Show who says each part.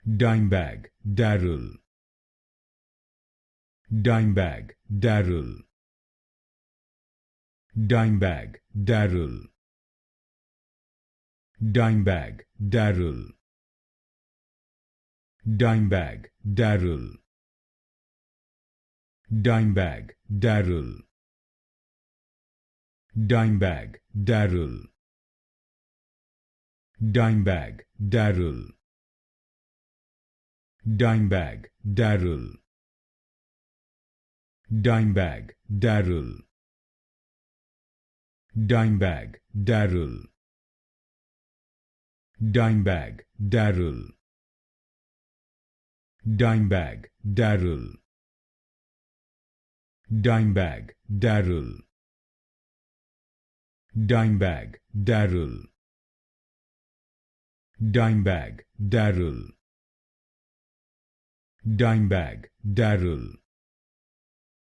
Speaker 1: Dimebag Darrell. Dimebag Darrell. Dimebag Darrell. Dimebag Darrell. Dimebag Darrell. Dimebag Darrell. Dimebag Darrell. Dimebag Darrell. Dimebag Darrell. Dimebag Darrell. Dimebag Darrell. Dimebag Darrell. Dimebag Darrell. Dimebag Darrell. Dimebag Darrell. Dimebag Darrell. Dimebag Darrell.